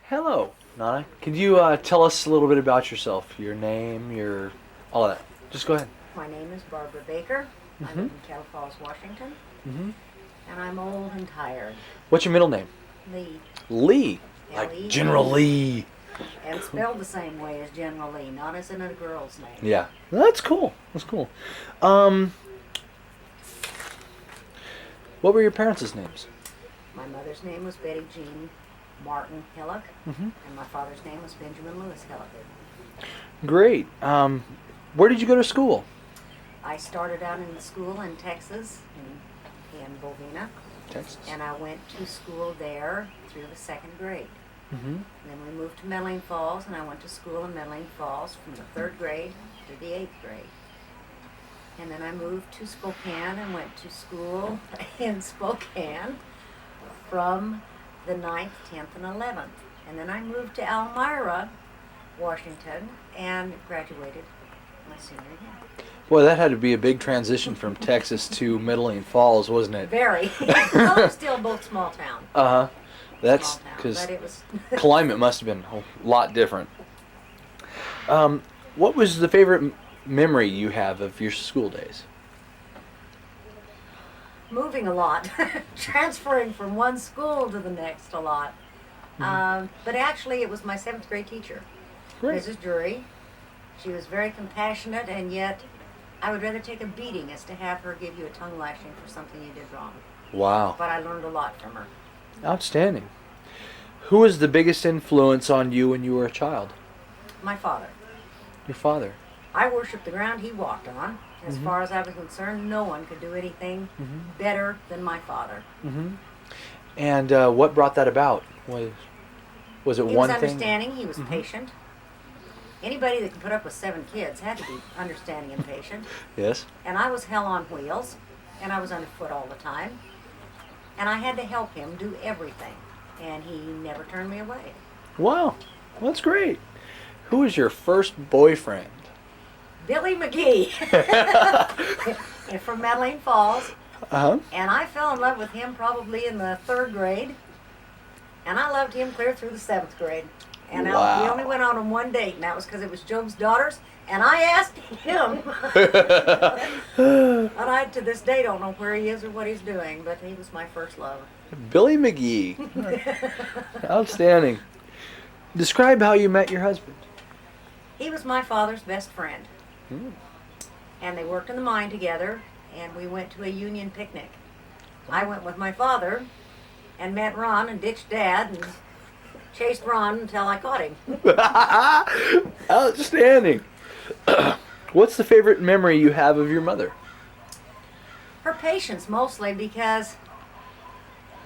Hello, Nana. Could you tell us a little bit about yourself? Your name, all of that. Just go ahead. My name is Barbara Baker. I Mm-hmm. live in Cattle Falls, Washington, Mm-hmm. and I'm old and tired. What's your middle name? Lee, Lee. Like L-E-E. General Lee. And spelled the same way as General Lee, not as in a girl's name. Yeah. Well, that's cool. That's cool. What were your parents' names? My mother's name was Betty Jean Martin Hillock, Mm-hmm. and my father's name was Benjamin Lewis Hillock. Great. Where did you go to school? I started out in the school in Texas, in Bovina, Texas. and I went to school there through the second grade. Mm-hmm. Then we moved to Medellin Falls, and I went to school in Medellin Falls from the third grade to the eighth grade. And then I moved to Spokane and went to school in Spokane from the 9th, 10th, and 11th. And then I moved to Elmira, Washington, and graduated my senior year. Boy, that had to be a big transition from Texas to Medellin Falls, wasn't it? Very. Well, they're still both small town. Uh-huh. That's Small town, because but it was climate must have been a lot different. What was the favorite memory you have of your school days? moving a lot, transferring from one school to the next a lot. But actually, it was my seventh grade teacher, Great. Mrs. Drury. She was very compassionate, and yet I would rather take a beating as to have her give you a tongue lashing for something you did wrong. Wow. But I learned a lot from her. Outstanding. Who was the biggest influence on you when you were a child? My father. Your father. I worshiped the ground he walked on. As Mhm. far as I was concerned, no one could do anything Mm-hmm. better than my father. Mm-hmm. And what brought that about? Was it He one was thing? understanding. He was Mhm. patient. Anybody that can put up with 7 kids had to be understanding and patient. Yes. And I was hell on wheels, and I was underfoot all the time. And I had to help him do everything. And he never turned me away. Wow. Well, that's great. Who was your first boyfriend? Billy McGee from Medellin Falls. Uh-huh. And I fell in love with him probably in the 3rd grade. And I loved him clear through the 7th grade. And we Wow. only went on one date, and that was because it was Job's daughters. And I asked him. And I, to this day, don't know where he is or what he's doing, but he was my first love. Billy McGee. Outstanding. Describe how you met your husband. He was my father's best friend. Hmm. And they worked in the mine together, and we went to a union picnic. I went with my father and met Ron and ditched Dad and chased Ron until I caught him. Outstanding. What's the favorite memory you have of your mother? Her patience, mostly, because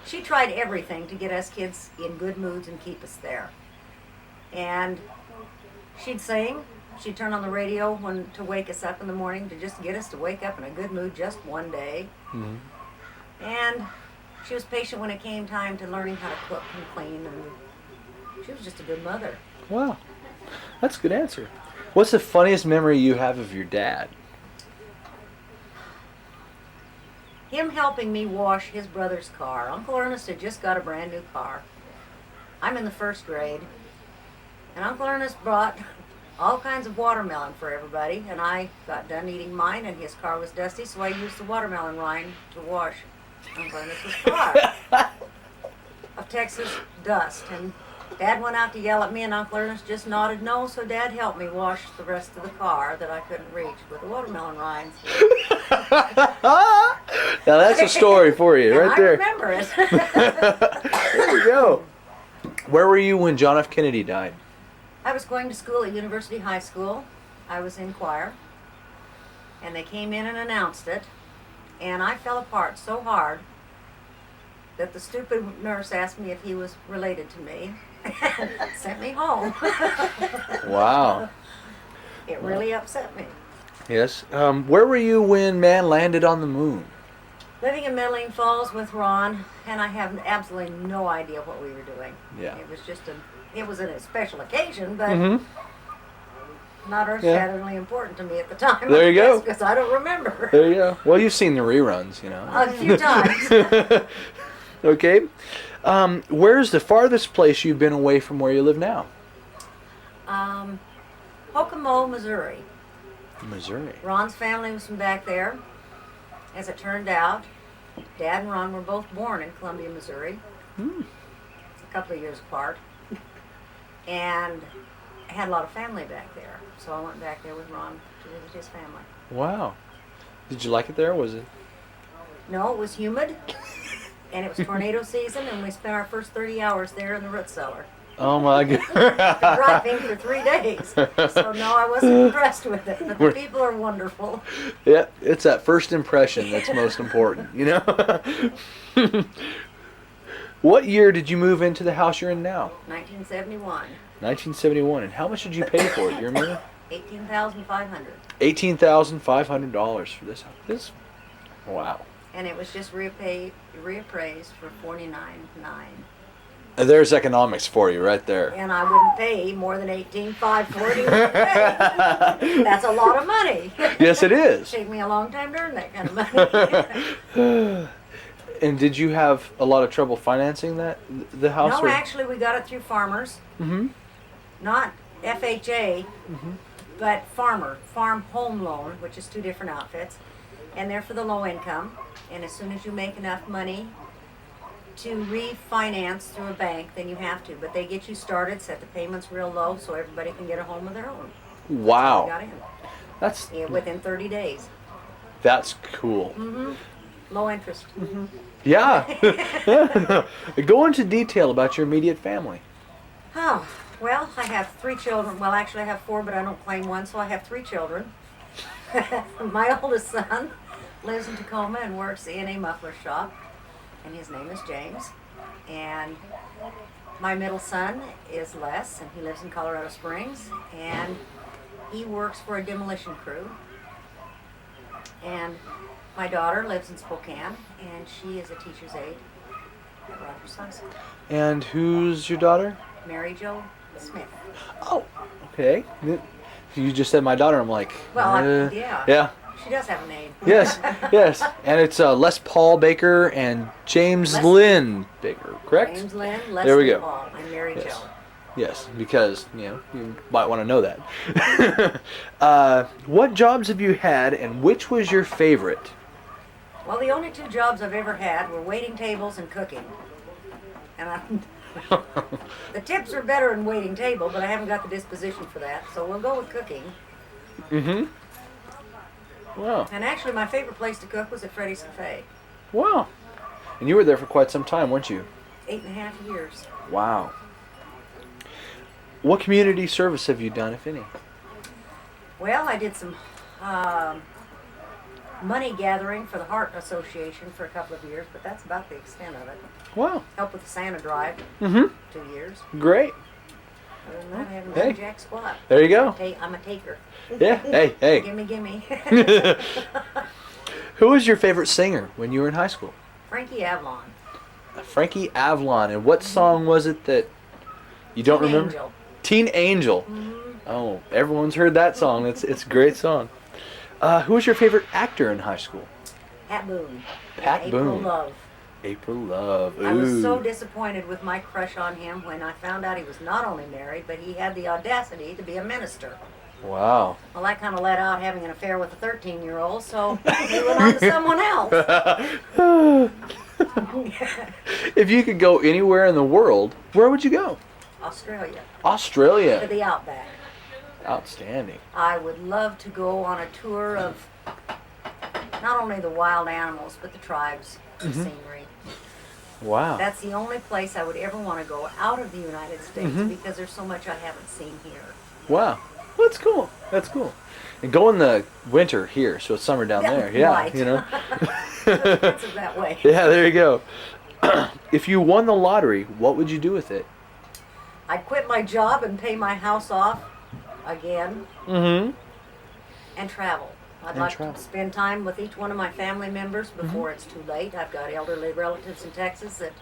she tried everything to get us kids in good moods and keep us there. And she'd sing. She'd turn on the radio to wake us up in the morning, to just get us to wake up in a good mood just one day. Mm-hmm. And she was patient when it came time to learning how to cook and clean, and she was just a good mother. Wow. That's a good answer. What's the funniest memory you have of your dad? Him helping me wash his brother's car. Uncle Ernest had just got a brand new car. I'm in the 1st grade, and Uncle Ernest brought all kinds of watermelon for everybody, and I got done eating mine, and his car was dusty, so I used the watermelon rind to wash Uncle Ernest's car of Texas dust. And Dad went out to yell at me, and Uncle Ernest just nodded no, so Dad helped me wash the rest of the car that I couldn't reach with the watermelon rinds. Now that's a story for you, And right I there. remember it. There we go. Where were you when John F. Kennedy died? I was going to school at University High School. I was in choir. And they came in and announced it. And I fell apart so hard that the stupid nurse asked me if he was related to me and sent me home. Wow. It really upset me. Yes. Where were you when man landed on the moon? Living in Medellin Falls with Ron, and I have absolutely no idea what we were doing. Yeah. It was just it was a special occasion, but Mm-hmm. not earth-shatteringly important to me at the time. There you go. Because I don't remember. There you go. Well, you've seen the reruns, you know. A few times. Okay. Where's the farthest place you've been away from where you live now? Kokomo, Missouri. Missouri. Ron's family was from back there. As it turned out, Dad and Ron were both born in Columbia, Missouri, a couple of years apart, and I had a lot of family back there. So I went back there with Ron to visit his family. Wow. Did you like it there? Was it? No, it was humid, and it was tornado season, and we spent our first 30 hours there in the root cellar. Oh my god. Driving for 3 days. So no, I wasn't impressed with it, but the people are wonderful. Yeah, it's that first impression that's most important, you know? What year did you move into the house you're in now? 1971. 1971. And how much did you pay for it? Do you remember? $18,500. $18,500 for this house. This, wow. And it was just reappraised for $49,900. There's economics for you right there. And I wouldn't pay more than $18,540. That's a lot of money. Yes, it is. Take me a long time to earn that kind of money. And did you have a lot of trouble financing the house? No, actually, we got it through Farmers. Mm-hmm. Not FHA, but Farm Home Loan, which is 2 different outfits. And they're for the low income. And as soon as you make enough money to refinance through a bank, then you have to. But they get you started, set the payments real low, so everybody can get a home of their own. Wow. So we got in. That's Within 30 days. That's cool. Mm-hmm. Low interest. Mm-hmm. Yeah. Go into detail about your immediate family. Oh, well, I have 3 children. Well, actually, I have 4, but I don't claim one, so I have 3 children. My oldest son lives in Tacoma and works in a muffler shop, and his name is James. And my middle son is Les, and he lives in Colorado Springs, and he works for a demolition crew. And my daughter lives in Spokane, and she is a teacher's aide at Rogers High School. And who's your daughter? Mary Jo Smith. Oh, okay. You just said my daughter. I'm like, Well, yeah. Yeah. She does have a name. Yes, yes. And it's Les Paul Baker and James Les- Lynn Baker, correct? James Lynn, There we Leslie go. Paul. I'm Mary Yes. Jo. Yes, because, you might want to know that. What jobs have you had, and which was your favorite? Well, the only 2 jobs I've ever had were waiting tables and cooking. And the tips are better in waiting table, but I haven't got the disposition for that, so we'll go with cooking. Mm-hmm. Wow. And actually, my favorite place to cook was at Freddy's Cafe. Wow. And you were there for quite some time, weren't you? 8.5 years. Wow. What community service have you done, if any? Well, I did some money gathering for the Heart Association for a couple of years, but that's about the extent of it. Wow. Helped with the Santa Drive, Mm-hmm. 2 years. Great. Other than that, I haven't Hey. done jack squat. There you go. I'm a taker. Yeah. Hey. Gimme. Who was your favorite singer when you were in high school? Frankie Avalon. Frankie Avalon. And what song was it that you don't Teen remember? Angel. Teen Angel. Mhm. Oh, everyone's heard that song. It's a great song. Who was your favorite actor in high school? Pat Boone. Pat April Boone. Love. April Love. Ooh. I was so disappointed with my crush on him when I found out he was not only married, but he had the audacity to be a minister. Wow. Well, I kind of let out having an affair with a 13-year-old, so he went on to someone else. If you could go anywhere in the world, where would you go? Australia. To Australia. the outback. Outstanding. I would love to go on a tour of not only the wild animals, but the tribes, the scenery. Wow. That's the only place I would ever want to go out of the United States because there's so much I haven't seen here. Wow. Well, that's cool. That's cool. And go in the winter here, so it's summer down Yeah, there. Yeah, right. you know. It's that way. Yeah, there you go. If you won the lottery, what would you do with it? I'd quit my job and pay my house off again Mm-hmm. and travel. I'd And like travel. to spend time with each one of my family members before it's too late. I've got elderly relatives in Texas that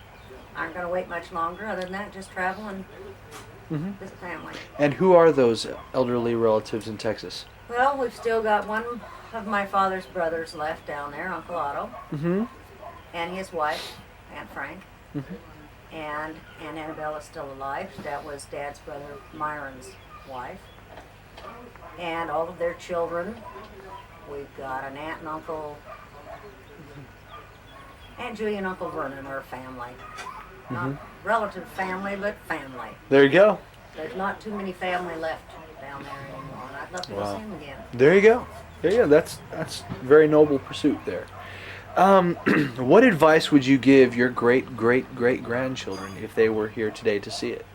aren't going to wait much longer. Other than that, just travel and visit family. And who are those elderly relatives in Texas? Well, we've still got one of my father's brothers left down there, Uncle Otto, Mm-hmm. and his wife, Aunt Frank, Mhm. and Aunt Annabella's still alive. That was Dad's brother Myron's wife, and all of their children. We've got an aunt and uncle, Aunt Julie and Uncle Vernon are family. Not relative family, but family. There you go. There's not too many family left down there anymore, and I'd love to go Wow. see them again. There you go. There you go. That's a very noble pursuit there. What advice would you give your great great great grandchildren if they were here today to see it?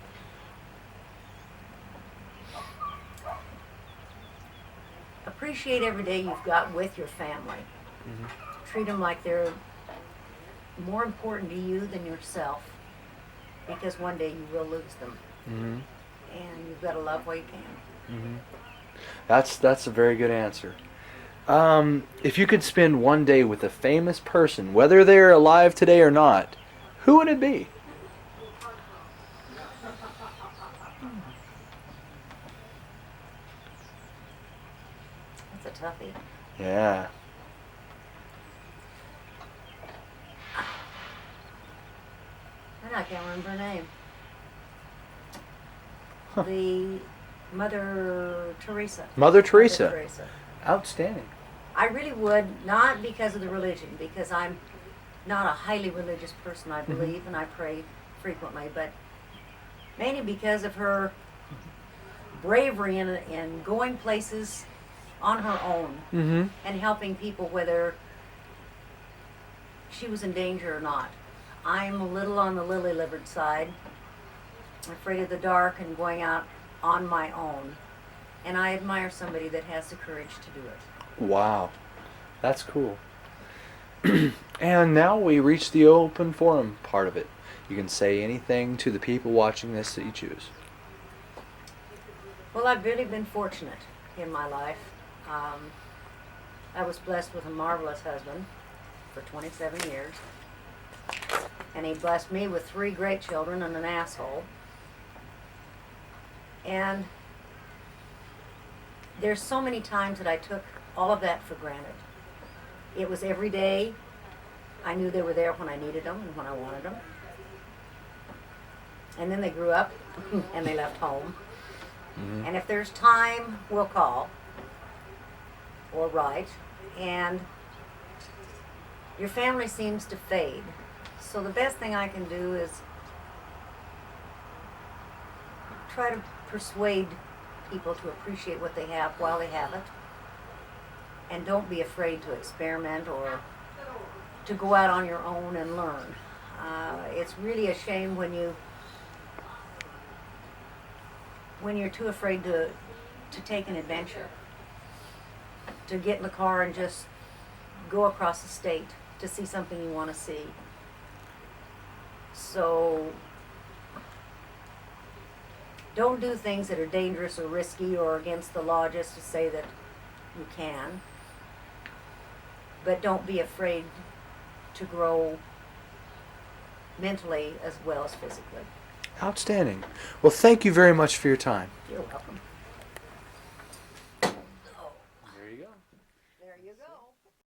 Appreciate every day you've got with your family. Treat them like they're more important to you than yourself, because one day you will lose them, Mm-hmm. and you've got to love what you can. Mm-hmm. That's a very good answer. If you could spend one day with a famous person, whether they're alive today or not, who would it be? That's a toughie. Yeah. And I can't remember her name. Huh. The Mother Teresa. Mother Teresa. Mother Teresa. Outstanding. I really would, not because of the religion, because I'm not a highly religious person, I believe, and I pray frequently, but mainly because of her bravery in going places on her own Mm-hmm. and helping people whether she was in danger or not. I'm a little on the lily-livered side. I'm afraid of the dark and going out on my own. And I admire somebody that has the courage to do it. Wow. That's cool. And now we reach the open forum part of it. You can say anything to the people watching this that you choose. Well, I've really been fortunate in my life. I was blessed with a marvelous husband for 27 years. And he blessed me with 3 great children and an asshole. And there's so many times that I took all of that for granted. It was every day. I knew they were there when I needed them and when I wanted them. And then they grew up and they left home. Mm-hmm. And if there's time, we'll call or write. And your family seems to fade. So the best thing I can do is try to persuade people to appreciate what they have while they have it. And don't be afraid to experiment or to go out on your own and learn. It's really a shame when you're too afraid to take an adventure, to get in the car and just go across the state to see something you want to see. So don't do things that are dangerous or risky or against the law just to say that you can. But don't be afraid to grow mentally as well as physically. Outstanding. Well, thank you very much for your time. You're welcome.